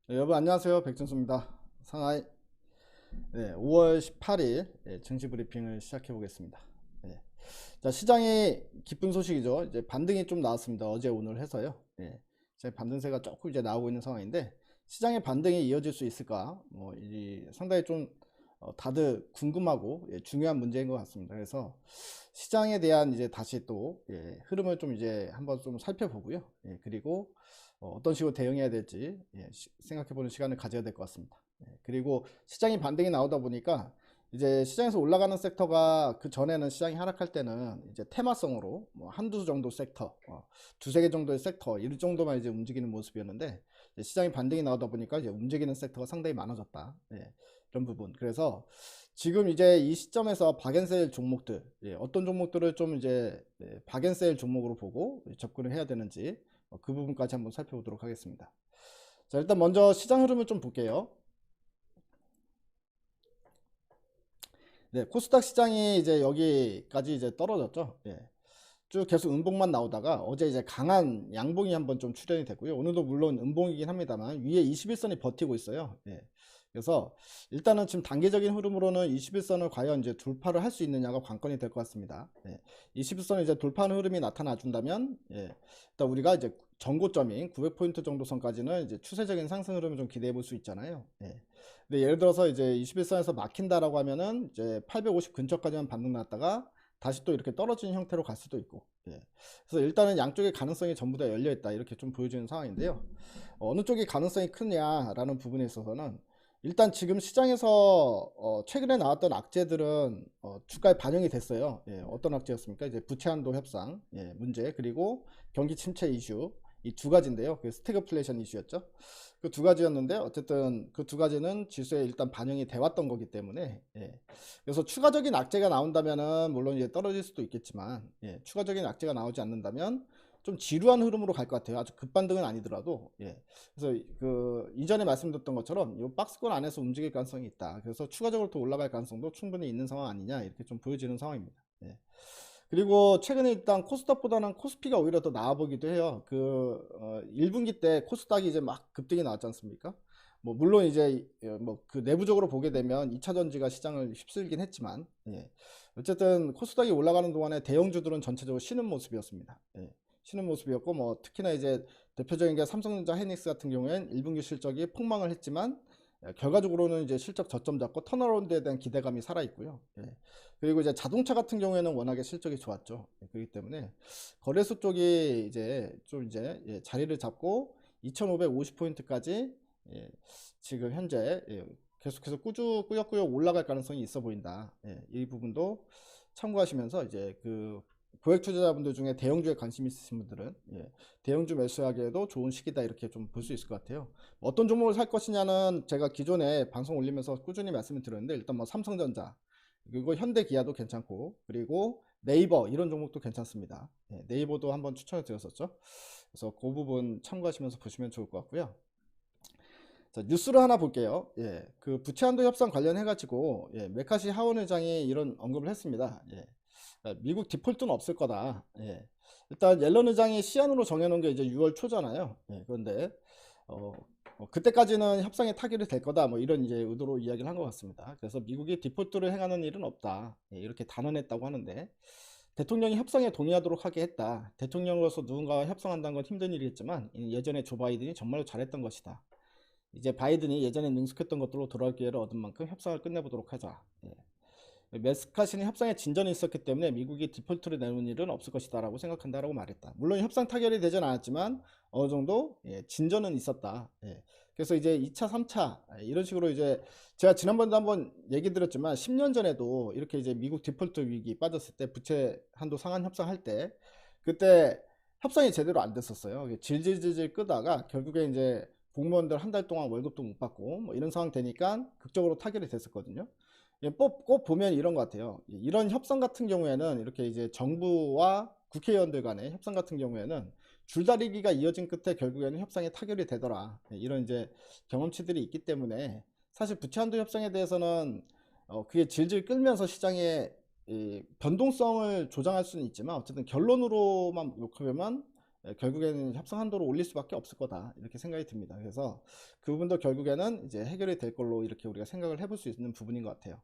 네, 여러분 안녕하세요. 백준수입니다. 상하이 5월 18일 증시 브리핑을 시작해 보겠습니다. 자, 시장이 기쁜 소식이죠. 이제 반등이 좀 나왔습니다. 어제 오늘 해서요. 제 반등세가 조금 이제 나오고 있는 상황인데 시장의 반등이 이어질 수 있을까? 상당히 좀 다들 궁금하고 중요한 문제인 것 같습니다. 그래서 시장에 대한 이제 다시 또 흐름을 좀 이제 한번 좀 살펴보고요. 그리고 어떤 식으로 대응해야 될지 생각해보는 시간을 가져야 될 것 같습니다. 그리고 시장이 반등이 나오다 보니까 이제 시장에서 올라가는 섹터가 그 전에는 시장이 하락할 때는 이제 테마성으로 뭐 한두 정도 섹터, 두세 개 정도의 섹터, 이 정도만 이제 움직이는 모습이었는데 이제 시장이 반등이 나오다 보니까 이제 움직이는 섹터가 상당히 많아졌다. 이런 부분. 그래서 지금 이제 이 시점에서 박앤세일 종목들, 어떤 종목들을 좀 이제 박앤세일 종목으로 보고 접근을 해야 되는지 그 부분까지 한번 살펴보도록 하겠습니다. 자, 일단 먼저 시장 흐름을 좀 볼게요. 네, 코스닥 시장이 이제 여기까지 이제 떨어졌죠. 쭉 계속 음봉만 나오다가 어제 이제 강한 양봉이 한번 좀 출현이 됐고요. 오늘도 물론 음봉이긴 합니다만 위에 21선이 버티고 있어요. 그래서 일단은 지금 단계적인 흐름으로는 21선을 과연 이제 돌파를 할 수 있느냐가 관건이 될 것 같습니다. 21선을 이제 돌파하는 흐름이 나타나 준다면 일단 우리가 이제 전고점인 900포인트 정도 선까지는 이제 추세적인 상승 흐름을 좀 기대해 볼 수 있잖아요. 근데 예를 들어서 이제 21선에서 막힌다라고 하면은 이제 850 근처까지만 반등 났다가 다시 또 이렇게 떨어지는 형태로 갈 수도 있고. 그래서 일단은 양쪽의 가능성이 전부 다 열려 있다 이렇게 좀 보여지는 상황인데요. 어느 쪽이 가능성이 크냐라는 부분에 있어서는 일단 지금 시장에서 최근에 나왔던 악재들은 주가에 반영이 됐어요. 어떤 악재였습니까? 이제 부채한도 협상 문제, 그리고 경기 침체 이슈, 이 두 가지인데요. 그 스태그플레이션 이슈였죠. 그 두 가지였는데 어쨌든 그 두 가지는 지수에 일단 반영이 돼 왔던 거기 때문에 그래서 추가적인 악재가 나온다면은 물론 이제 떨어질 수도 있겠지만 추가적인 악재가 나오지 않는다면 좀 지루한 흐름으로 갈 것 같아요. 아주 급반등은 아니더라도. 그래서 그 이전에 말씀드렸던 것처럼 이 박스권 안에서 움직일 가능성이 있다. 그래서 추가적으로 또 올라갈 가능성도 충분히 있는 상황 아니냐 이렇게 좀 보여지는 상황입니다. 그리고 최근에 일단 코스닥보다는 코스피가 오히려 더 나아 보기도 해요. 1분기 때 코스닥이 이제 막 급등이 나왔지 않습니까? 뭐 물론 이제 뭐 그 내부적으로 보게 되면 2차 전지가 시장을 휩쓸긴 했지만 어쨌든 코스닥이 올라가는 동안에 대형주들은 전체적으로 쉬는 모습이었습니다. 쉬는 모습이었고 뭐 특히나 이제 대표적인 게 삼성전자 하이닉스 같은 경우엔 1분기 실적이 폭망을 했지만 결과적으로는 이제 실적 저점 잡고 턴어라운드에 대한 기대감이 살아 있고요. 그리고 이제 자동차 같은 경우에는 워낙에 실적이 좋았죠. 그렇기 때문에 거래소 쪽이 이제 좀 이제 자리를 잡고 2,550포인트까지 지금 현재 계속해서 꾸역꾸역 올라갈 가능성이 있어 보인다. 이 부분도 참고하시면서 이제 그 고액 투자자분들 중에 대형주에 관심 있으신 분들은 대형주 매수하기에도 좋은 시기다 이렇게 좀 볼 수 있을 것 같아요. 어떤 종목을 살 것이냐는 제가 기존에 방송 올리면서 꾸준히 말씀을 드렸는데 일단 뭐 삼성전자 그리고 현대기아도 괜찮고 그리고 네이버 이런 종목도 괜찮습니다. 네이버도 한번 추천을 드렸었죠. 그래서 그 부분 참고하시면서 보시면 좋을 것 같고요. 자, 뉴스를 하나 볼게요. 그 부채한도 협상 관련해 가지고 메카시 하원 의장이 이런 언급을 했습니다. 미국 디폴트는 없을 거다. 일단 옐런 의장이 시한으로 정해놓은 게 이제 6월 초잖아요. 그런데 어, 그때까지는 협상에 타결이 될 거다. 뭐 이런 이제 의도로 이야기를 한 것 같습니다. 그래서 미국이 디폴트를 행하는 일은 없다. 이렇게 단언했다고 하는데 대통령이 협상에 동의하도록 하게 했다. 대통령으로서 누군가와 협상한다는 건 힘든 일이겠지만 예전에 조 바이든이 정말로 잘했던 것이다. 이제 바이든이 예전에 능숙했던 것들로 돌아올 기회를 얻은 만큼 협상을 끝내보도록 하자. 메스카시는 협상에 진전이 있었기 때문에 미국이 디폴트를 내놓은 일은 없을 것이다라고 생각한다라고 말했다. 물론 협상 타결이 되진 않았지만 어느 정도 진전은 있었다. 그래서 이제 2차, 3차 이런 식으로 이제 제가 지난번에도 한번 얘기 드렸지만 10년 전에도 이렇게 이제 미국 디폴트 위기 빠졌을 때 부채 한도 상한 협상할 때 그때 협상이 제대로 안 됐었어요. 질질질질 끄다가 결국에 이제 공무원들 한 달 동안 월급도 못 받고 뭐 이런 상황 되니까 극적으로 타결이 됐었거든요. 꼭 보면 이런 것 같아요. 이런 협상 같은 경우에는 이렇게 이제 정부와 국회의원들 간의 협상 같은 경우에는 줄다리기가 이어진 끝에 결국에는 협상이 타결이 되더라. 이런 이제 경험치들이 있기 때문에 사실 부채한도 협상에 대해서는 그게 질질 끌면서 시장의 이 변동성을 조장할 수는 있지만 어쨌든 결론으로만 놓고 보면 결국에는 협상 한도를 올릴 수밖에 없을 거다 이렇게 생각이 듭니다. 그래서 그 부분도 결국에는 이제 해결이 될 걸로 이렇게 우리가 생각을 해볼 수 있는 부분인 것 같아요.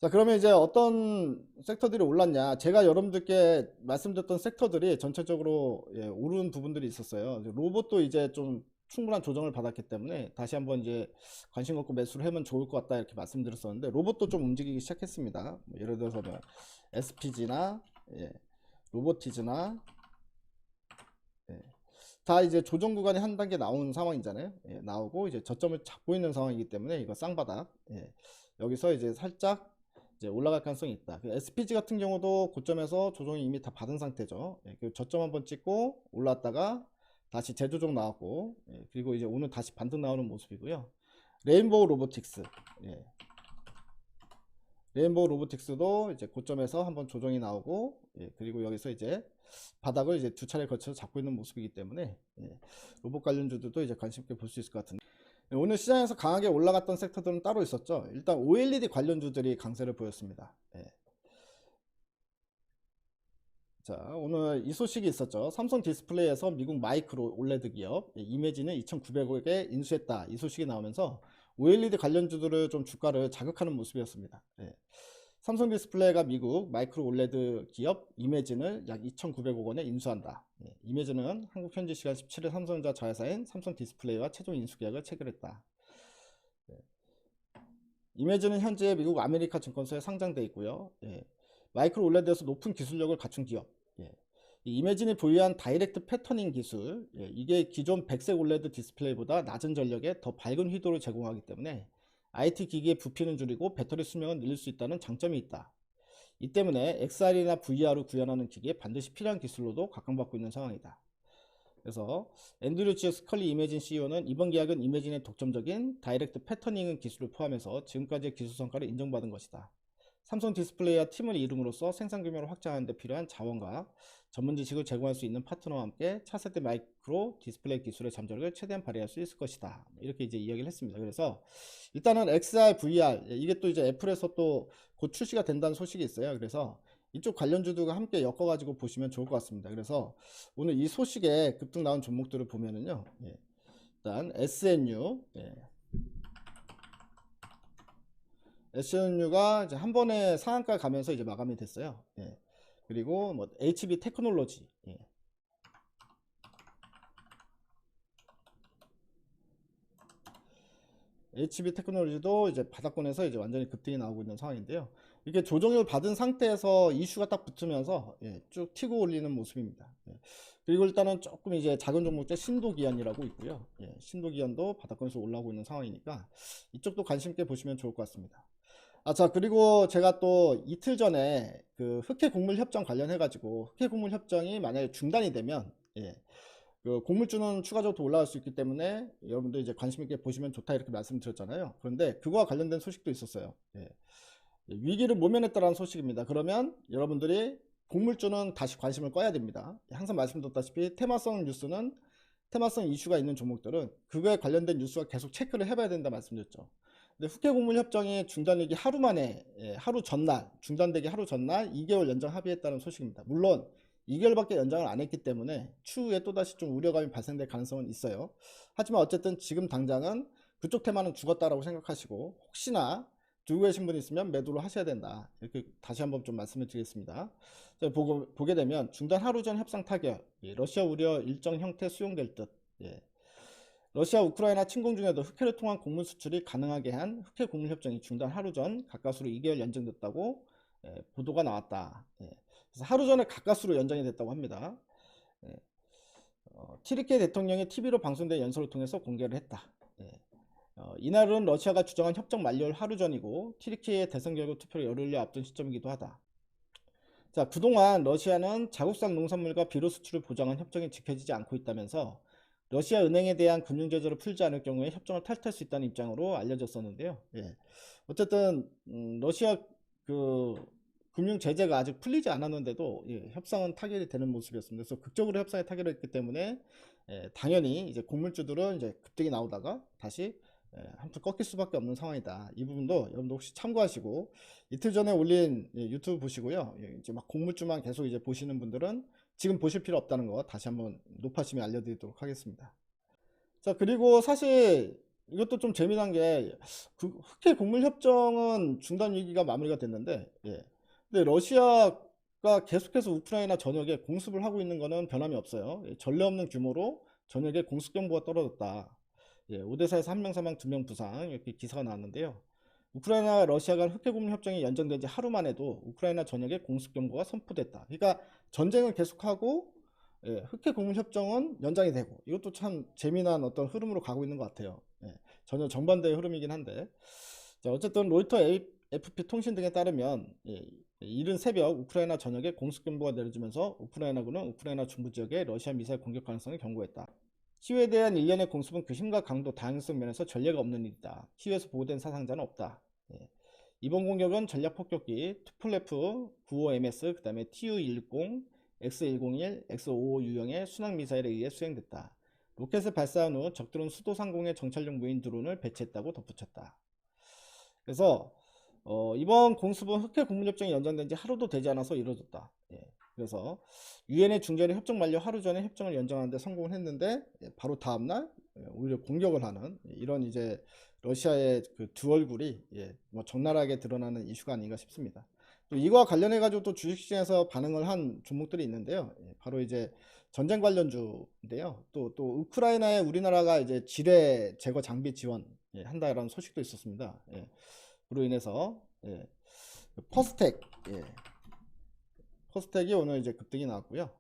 자, 그러면 이제 어떤 섹터들이 올랐냐? 제가 여러분들께 말씀드렸던 섹터들이 전체적으로 오른 부분들이 있었어요. 로봇도 이제 좀 충분한 조정을 받았기 때문에 다시 한번 이제 관심 갖고 매수를 하면 좋을 것 같다 이렇게 말씀드렸었는데, 로봇도 좀 움직이기 시작했습니다. 뭐 예를 들어서 뭐 SPG나 로보티즈나 다 이제 조정 구간이 한 단계 나오는 상황이잖아요. 나오고 이제 저점을 잡고 있는 상황이기 때문에 이거 쌍바닥. 여기서 이제 살짝 이제 올라갈 가능성이 있다. SPG 같은 경우도 고점에서 조정이 이미 다 받은 상태죠. 그 저점 한번 찍고 올랐다가 다시 재조정 나왔고, 그리고 이제 오늘 다시 반등 나오는 모습이고요. 레인보우 로보틱스, 레인보우 로보틱스도 이제 고점에서 한번 조정이 나오고, 그리고 여기서 이제 바닥을 이제 두 차례 거쳐서 잡고 있는 모습이기 때문에 로봇 관련주들도 이제 관심 있게 볼 수 있을 것 같은데, 오늘 시장에서 강하게 올라갔던 섹터들은 따로 있었죠. 일단 OLED 관련주들이 강세를 보였습니다. 자, 오늘 이 소식이 있었죠. 삼성 디스플레이에서 미국 마이크로 올레드 기업 이매진을 2,900억에 인수했다, 이 소식이 나오면서 OLED 관련주들을 좀 주가를 자극하는 모습이었습니다. 삼성 디스플레이가 미국 마이크로 올레드 기업 이매진을 약 2,900억 원에 인수한다. 이매진은 한국 현지 시간 17일 삼성전자 자회사인 삼성 디스플레이와 최종 인수 계약을 체결했다. 이매진은 현재 미국 아메리카 증권사에 상장되어 있고요. 마이크로 올레드에서 높은 기술력을 갖춘 기업. 이매진이 보유한 다이렉트 패터닝 기술, 이게 기존 백색 올레드 디스플레이보다 낮은 전력에 더 밝은 휘도를 제공하기 때문에 IT 기기의 부피는 줄이고 배터리 수명을 늘릴 수 있다는 장점이 있다. 이 때문에 XR이나 VR을 구현하는 기기에 반드시 필요한 기술로도 각광받고 있는 상황이다. 그래서 앤드류 스컬리 이매진 CEO는 이번 계약은 이매진의 독점적인 다이렉트 패터닝 기술을 포함해서 지금까지의 기술 성과를 인정받은 것이다. 삼성 디스플레이와 팀을 이름으로써 생산 규모를 확장하는 데 필요한 자원과 전문 지식을 제공할 수 있는 파트너와 함께 차세대 마이크로 디스플레이 기술의 잠재력을 최대한 발휘할 수 있을 것이다. 이렇게 이제 이야기를 했습니다. 그래서 일단은 XR, VR, 이게 또 이제 애플에서 또 곧 출시가 된다는 소식이 있어요. 그래서 이쪽 관련주들과 함께 엮어가지고 보시면 좋을 것 같습니다. 그래서 오늘 이 소식에 급등 나온 종목들을 보면은요, 일단 SNU, SNU가 이제 한 번에 상한가 가면서 이제 마감이 됐어요. 그리고 뭐 HB 테크놀로지, HB 테크놀로지도 이제 바닥권에서 이제 완전히 급등이 나오고 있는 상황인데요. 이게 조정을 받은 상태에서 이슈가 딱 붙으면서 쭉 튀고 올리는 모습입니다. 그리고 일단은 조금 이제 작은 종목들 신도기안이라고 있고요. 신도기안도 바닥권에서 올라오고 있는 상황이니까 이쪽도 관심 있게 보시면 좋을 것 같습니다. 자, 그리고 제가 또 이틀 전에 그 흑해 곡물 협정 관련해 가지고, 흑해 곡물 협정이 만약에 중단이 되면 그 곡물주는 추가적으로 더 올라갈 수 있기 때문에 여러분들 이제 관심 있게 보시면 좋다 이렇게 말씀드렸잖아요. 그런데 그거와 관련된 소식도 있었어요. 위기를 모면했다라는 소식입니다. 그러면 여러분들이 곡물주는 다시 관심을 꺼야 됩니다. 항상 말씀드렸다시피 테마성 뉴스는, 테마성 이슈가 있는 종목들은 그거에 관련된 뉴스가 계속 체크를 해봐야 된다 말씀드렸죠. 근데 흑해 곡물 협정이 중단되기 하루 만에, 하루 전날, 중단되기 하루 전날 2개월 연장 합의했다는 소식입니다. 물론 2개월밖에 연장을 안 했기 때문에 추후에 또다시 좀 우려감이 발생될 가능성은 있어요. 하지만 어쨌든 지금 당장은 그쪽 테마는 죽었다라고 생각하시고, 혹시나 들고 계신 분 있으면 매도를 하셔야 된다, 이렇게 다시 한번 좀 말씀을 드리겠습니다. 보게 되면 중단 하루 전 협상 타결, 러시아 우려 일정 형태 수용될 듯, 러시아 우크라이나 침공 중에도 흑해를 통한 곡물 수출이 가능하게 한 흑해 곡물 협정이 중단 하루 전 가까스로 2개월 연장됐다고 보도가 나왔다. 그래서 하루 전에 가까스로 연장이 됐다고 합니다. TDK 대통령이 TV로 방송된 연설을 통해서 공개를 했다. 이날은 러시아가 주장한 협정 만료를 하루 전이고 TDK의 대선 결과 투표를 열흘여 앞둔 시점이기도 하다. 자, 그동안 러시아는 자국산 농산물과 비료 수출을 보장한 협정이 지켜지지 않고 있다면서 러시아 은행에 대한 금융 제재를 풀지 않을 경우에 협정을 탈퇴할 수 있다는 입장으로 알려졌었는데요. 어쨌든 러시아 그 금융 제재가 아직 풀리지 않았는데도 협상은 타결이 되는 모습이었습니다. 그래서 극적으로 협상에 타결을 했기 때문에 당연히 이제 곡물주들은 이제 급등이 나오다가 다시 한푼 꺾일 수밖에 없는 상황이다. 이 부분도 여러분도 혹시 참고하시고, 이틀 전에 올린 유튜브 보시고요. 이제 막 곡물주만 계속 이제 보시는 분들은 지금 보실 필요 없다는 거 다시 한번 높아심에 알려드리도록 하겠습니다. 자, 그리고 사실 이것도 좀 재미난 게 흑해 곡물 협정은 중단 위기가 마무리가 됐는데, 예. 근데 러시아가 계속해서 우크라이나 전역에 공습을 하고 있는 거는 변함이 없어요. 예, 전례 없는 규모로 전역에 공습 경보가 떨어졌다. 예, 오데사에서 1명 사망, 2명 부상 이렇게 기사가 나왔는데요. 우크라이나 러시아 간 흑해 곡물 협정이 연장된 지 하루만 해도 우크라이나 전역에 공습 경보가 선포됐다. 그러니까 전쟁을 계속하고, 예, 흑해 곡물 협정은 연장이 되고, 이것도 참 재미난 어떤 흐름으로 가고 있는 것 같아요. 예, 전혀 정반대의 흐름이긴 한데, 자, 어쨌든 로이터 AFP 통신 등에 따르면, 예, 이른 새벽 우크라이나 전역에 공습 경보가 내려지면서 우크라이나군은 우크라이나 중부 지역에 러시아 미사일 공격 가능성을 경고했다. 키우에 대한 일련의 공습은 그 힘과 강도, 다양성 면에서 전례가 없는 일이다. 키우에서 보고된 사상자는 없다. 예. 이번 공격은 전략 폭격기 투플레프 95MS, 그 다음에 TU-160, X101, X55 유형의 순항 미사일에 의해 수행됐다. 로켓을 발사한 후 적들은 수도 상공에 정찰용 무인 드론을 배치했다고 덧붙였다. 그래서 이번 공습은 흑해 곡물협정이 연장된 지 하루도 되지 않아서 이루어졌다. 예. 그래서 유엔의 중재로 협정 만료 하루 전에 협정을 연장하는데 성공을 했는데, 예, 바로 다음날, 예, 오히려 공격을 하는, 예, 이런 이제 러시아의 그 두 얼굴이, 예, 뭐 적나라하게 드러나는 이슈가 아닌가 싶습니다. 또 이거와 관련해 가지고 또 주식시장에서 반응을 한 종목들이 있는데요. 예, 바로 이제 전쟁 관련주인데요. 또 우크라이나에 우리나라가 이제 지뢰 제거 장비 지원, 예, 한다라는 소식도 있었습니다. 예, 그로 인해서, 예, 퍼스텍, 예, 퍼스텍이 오늘 이제 급등이 나왔고요.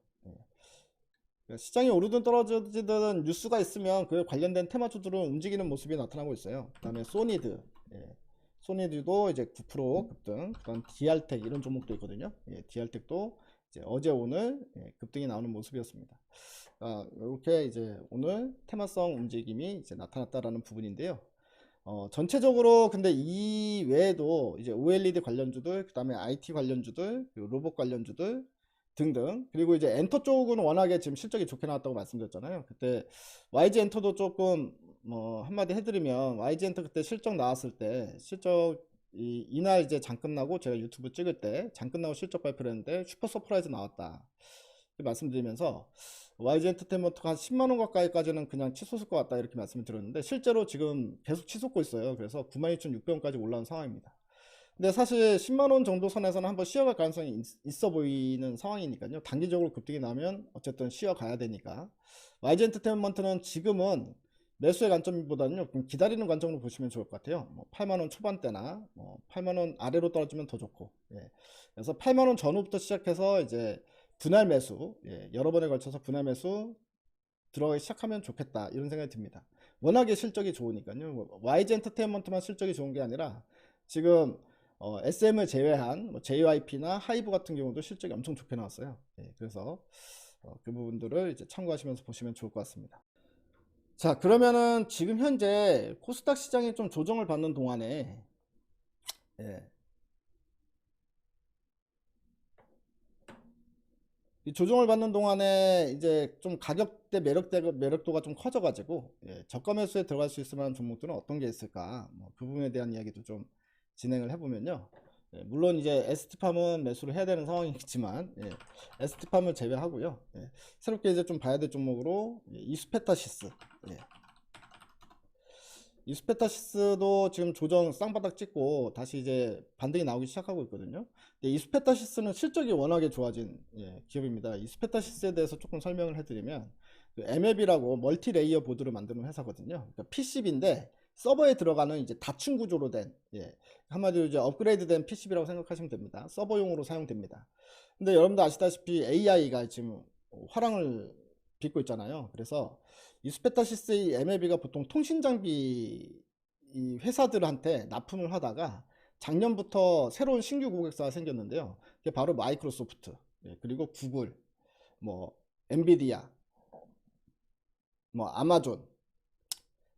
예, 시장이 오르든 떨어지든 뉴스가 있으면 그에 관련된 테마주들은 움직이는 모습이 나타나고 있어요. 그 다음에 소니드, 예, 소니드도 이제 9% 급등, 그다음 디알텍 이런 종목도 있거든요. 예, 디알텍도 이제 어제 오늘, 예, 급등이 나오는 모습이었습니다. 이렇게 이제 오늘 테마성 움직임이 이제 나타났다라는 부분인데요. 전체적으로 근데 이 외에도 이제 OLED 관련주들, 그 다음에 IT 관련주들, 그리고 로봇 관련주들 등등, 그리고 이제 엔터 쪽은 워낙에 지금 실적이 좋게 나왔다고 말씀드렸잖아요. 그때 YG 엔터도 조금 뭐 한마디 해드리면, YG 엔터 그때 실적 나왔을 때 이날 이제 장 끝나고 제가 유튜브 찍을 때 장 끝나고 실적 발표를 했는데 슈퍼 서프라이즈 나왔다 말씀드리면서, YG 엔터테인먼트가 한 10만원 가까이까지는 그냥 치솟을 것 같다 이렇게 말씀을 드렸는데 실제로 지금 계속 치솟고 있어요. 그래서 92,600원까지 올라온 상황입니다. 근데 사실 10만원 정도 선에서는 한번 쉬어갈 가능성이 있어 보이는 상황이니까요. 단기적으로 급등이 나면 어쨌든 쉬어가야 되니까, YG 엔터테인먼트는 지금은 매수의 관점보다는요, 기다리는 관점으로 보시면 좋을 것 같아요. 뭐 8만원 초반대나 8만원 아래로 떨어지면 더 좋고, 예. 그래서 8만원 전후부터 시작해서 이제 분할 매수, 예, 여러 번에 걸쳐서 분할 매수 들어가기 시작하면 좋겠다 이런 생각이 듭니다. 워낙에 실적이 좋으니까요. YG 엔터테인먼트만 실적이 좋은 게 아니라 지금 SM을 제외한 뭐 JYP나 하이브 같은 경우도 실적이 엄청 좋게 나왔어요. 예, 그래서 그 부분들을 이제 참고하시면서 보시면 좋을 것 같습니다. 자, 그러면은 지금 현재 코스닥 시장이 좀 조정을 받는 동안에, 예, 이 조정을 받는 동안에 이제 좀 가격대 매력도가 좀 커져가지고, 예, 저가 매수에 들어갈 수 있을 만한 종목들은 어떤 게 있을까, 그 부분에 대한 이야기도 좀 진행을 해보면요. 예, 물론 이제 ST팜은 매수를 해야 되는 상황이겠지만, 예, ST팜을 제외하고요. 예, 새롭게 이제 좀 봐야 될 종목으로, 예, 이수페타시스, 예, 이수페타시스도 지금 조정 쌍바닥 찍고 다시 이제 반등이 나오기 시작하고 있거든요. 근데 이수페타시스는 실적이 워낙에 좋아진, 예, 기업입니다. 이수페타시스에 대해서 조금 설명을 해드리면, 그 MLB라고 멀티 레이어 보드를 만드는 회사거든요. 그러니까 PCB인데 서버에 들어가는 이제 다층 구조로 된, 예, 한마디로 이제 업그레이드된 PCB라고 생각하시면 됩니다. 서버용으로 사용됩니다. 근데 여러분도 아시다시피 AI가 지금 화랑을 빚고 있잖아요. 그래서 이스페타시스의 MLB가 보통 통신 장비 이 회사들한테 납품을 하다가 작년부터 새로운 신규 고객사가 생겼는데요. 그게 바로 마이크로소프트, 예, 그리고 구글, 뭐 엔비디아, 뭐 아마존,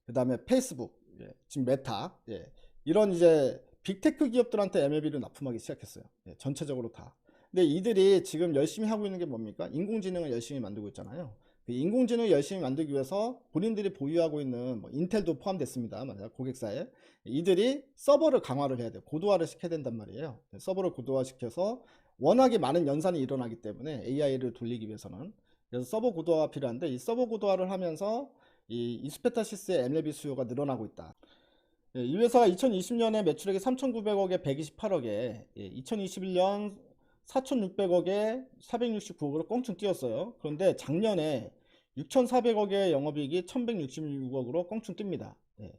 그 다음에 페이스북, 예, 지금 메타, 예, 이런 이제 빅테크 기업들한테 MLB를 납품하기 시작했어요. 예, 전체적으로 다. 근데 이들이 지금 열심히 하고 있는 게 뭡니까? 인공지능을 열심히 만들고 있잖아요. 그 인공지능을 열심히 만들기 위해서 본인들이 보유하고 있는 뭐 인텔도 포함됐습니다. 만약 고객사에 이들이 서버를 강화를 해야 돼요. 고도화를 시켜야 된단 말이에요. 서버를 고도화시켜서 워낙에 많은 연산이 일어나기 때문에 AI를 돌리기 위해서는. 그래서 서버 고도화가 필요한데 이 서버 고도화를 하면서 이 이스페타시스의 MLB 수요가 늘어나고 있다. 예, 이 회사가 2020년에 매출액이 3,900억에 128억에 2021년 4,600억에 469억으로 껑충 뛰었어요. 그런데 작년에 6,400억의 영업이익이 1,166억으로 껑충 뜁니다. 예.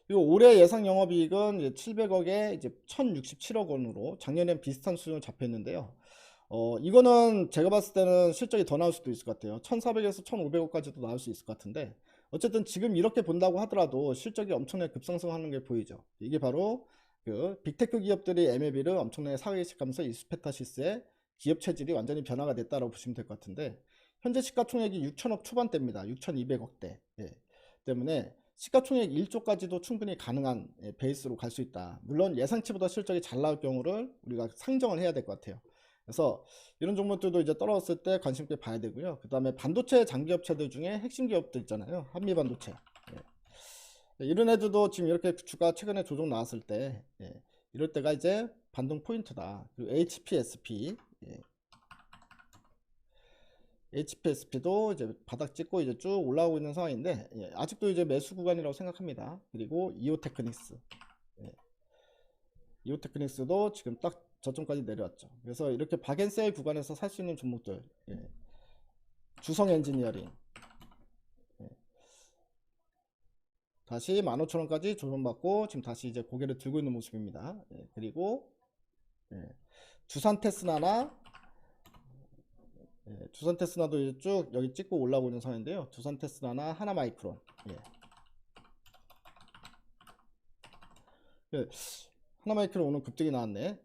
그리고 올해 예상 영업이익은 700억에 이제 1,067억 원으로 작년엔 비슷한 수준으로 잡혔는데요. 이거는 제가 봤을 때는 실적이 더 나올 수도 있을 것 같아요. 1,400에서 1,500억까지도 나올 수 있을 것 같은데, 어쨌든 지금 이렇게 본다고 하더라도 실적이 엄청나게 급상승하는 게 보이죠. 이게 바로 그 빅테크 기업들이 MLB를 엄청나게 사기식하면서 이스페타시스의 기업 체질이 완전히 변화가 됐다고 보시면 될 것 같은데, 현재 시가총액이 6천억 초반대입니다. 6,200억대. 예. 때문에 시가총액 1조까지도 충분히 가능한 베이스로 갈 수 있다. 물론 예상치보다 실적이 잘 나올 경우를 우리가 상정을 해야 될 것 같아요. 그래서 이런 종목들도 이제 떨어졌을 때 관심 있게 봐야 되고요. 그 다음에 반도체 장기업체들 중에 핵심 기업들 있잖아요. 한미반도체. 예. 이런 애들도 지금 이렇게 주가 최근에 조정 나왔을 때, 이럴 때가 이제 반등 포인트다. 그리고 HPSP. HPSP도 이제 바닥 찍고 이제 쭉 올라오고 있는 상황인데, 아직도 이제 매수 구간이라고 생각합니다. 그리고 이오테크닉스. 이오테크닉스도 지금 딱 저점까지 내려왔죠. 그래서 이렇게 박앤셀 구간에서 살 수 있는 종목들, 주성 엔지니어링, 다시 15,000원까지 조정받고 지금 다시 이제 고개를 들고 있는 모습입니다. 그리고 두산 테스나나 두산 테스나도 쭉 여기 찍고 올라오고 있는 상황인데요. 두산 테스나나 하나마이크론, 하나마이크론 오늘 급등이 나왔네.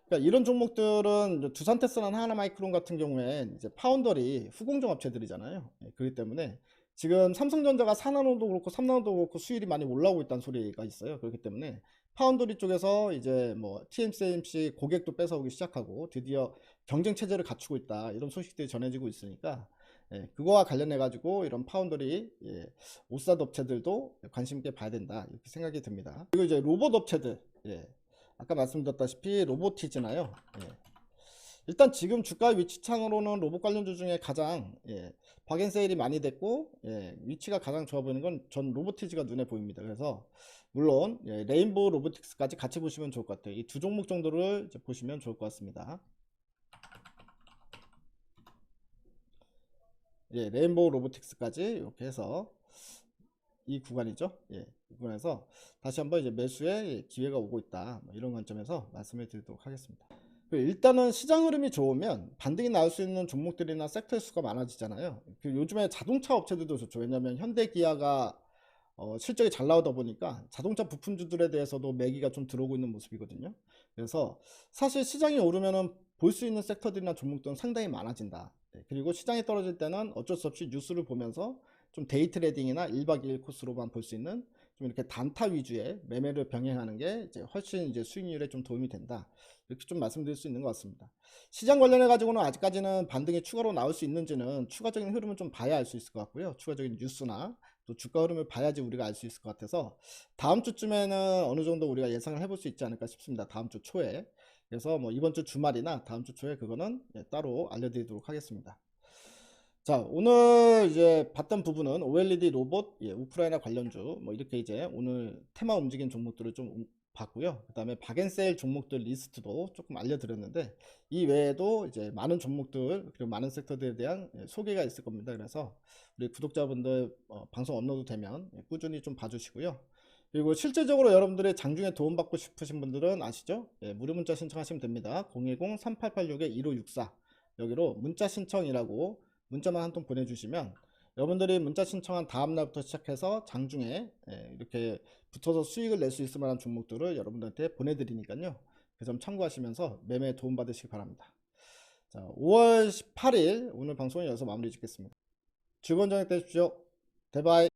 그러니까 이런 종목들은 두산 테스나나 하나마이크론 같은 경우에 이제 파운더리 후공정 업체들이잖아요. 그렇기 때문에 지금 삼성전자가 4나노도 그렇고 3나노도 그렇고 수율이 많이 올라오고 있다는 소리가 있어요. 그렇기 때문에 파운더리 쪽에서 이제 뭐 TSMC 고객도 뺏어오기 시작하고 드디어 경쟁 체제를 갖추고 있다, 이런 소식들이 전해지고 있으니까 그거와 관련해 가지고 이런 파운더리 오사드 업체들도 관심 있게 봐야 된다, 이렇게 생각이 듭니다. 그리고 이제 로봇 업체들, 아까 말씀드렸다시피 로보티즈나요. 일단 지금 주가 위치창으로는 로봇 관련주 중에 가장 박앤세일이 많이 됐고 위치가 가장 좋아 보이는 건 전 로보티즈가 눈에 보입니다. 그래서 물론 레인보우 로보틱스까지 같이 보시면 좋을 것 같아요. 이 두 종목 정도를 이제 보시면 좋을 것 같습니다. 레인보우 로보틱스까지 이렇게 해서 이 구간이죠. 이 구간에서 다시 한번 이제 매수의 기회가 오고 있다, 뭐 이런 관점에서 말씀을 드리도록 하겠습니다. 일단은 시장 흐름이 좋으면 반등이 나올 수 있는 종목들이나 섹터의 수가 많아지잖아요. 요즘에 자동차 업체들도 좋죠. 왜냐하면 현대기아가 실적이 잘 나오다 보니까 자동차 부품주들에 대해서도 매기가 좀 들어오고 있는 모습이거든요. 그래서 사실 시장이 오르면은 볼 수 있는 섹터들이나 종목들은 상당히 많아진다. 그리고 시장이 떨어질 때는 어쩔 수 없이 뉴스를 보면서 좀 데이 트레이딩이나 1박 2일 코스로만 볼 수 있는 좀 이렇게 단타 위주의 매매를 병행하는 게 이제 훨씬 이제 수익률에 좀 도움이 된다, 이렇게 좀 말씀드릴 수 있는 것 같습니다. 시장 관련해 가지고는 아직까지는 반등이 추가로 나올 수 있는지는 추가적인 흐름을 좀 봐야 알 수 있을 것 같고요. 추가적인 뉴스나 또 주가 흐름을 봐야지 우리가 알 수 있을 것 같아서 다음 주쯤에는 어느 정도 우리가 예상을 해볼 수 있지 않을까 싶습니다. 다음 주 초에. 그래서 뭐 이번 주 주말이나 다음 주 초에 그거는 따로 알려드리도록 하겠습니다. 자, 오늘 이제 봤던 부분은 OLED 로봇, 우크라이나 관련주, 뭐 이렇게 이제 오늘 테마 움직인 종목들을 좀 봤고요. 그 다음에 박앤세일 종목들 리스트도 조금 알려드렸는데, 이 외에도 이제 많은 종목들 그리고 많은 섹터들에 대한 소개가 있을 겁니다. 그래서 우리 구독자분들 방송 업로드 되면 꾸준히 좀 봐주시고요. 그리고 실질적으로 여러분들의 장중에 도움받고 싶으신 분들은 아시죠? 무료 문자 신청하시면 됩니다. 010-3886-1564 여기로 문자 신청이라고 문자만 한 통 보내주시면 여러분들이 문자 신청한 다음 날부터 시작해서 장중에 이렇게 붙어서 수익을 낼 수 있을 만한 종목들을 여러분들한테 보내드리니까요. 그 점 참고하시면서 매매에 도움받으시기 바랍니다. 자, 5월 18일 오늘 방송은 여기서 마무리 짓겠습니다. 즐거운 저녁 되십시오. 대바이.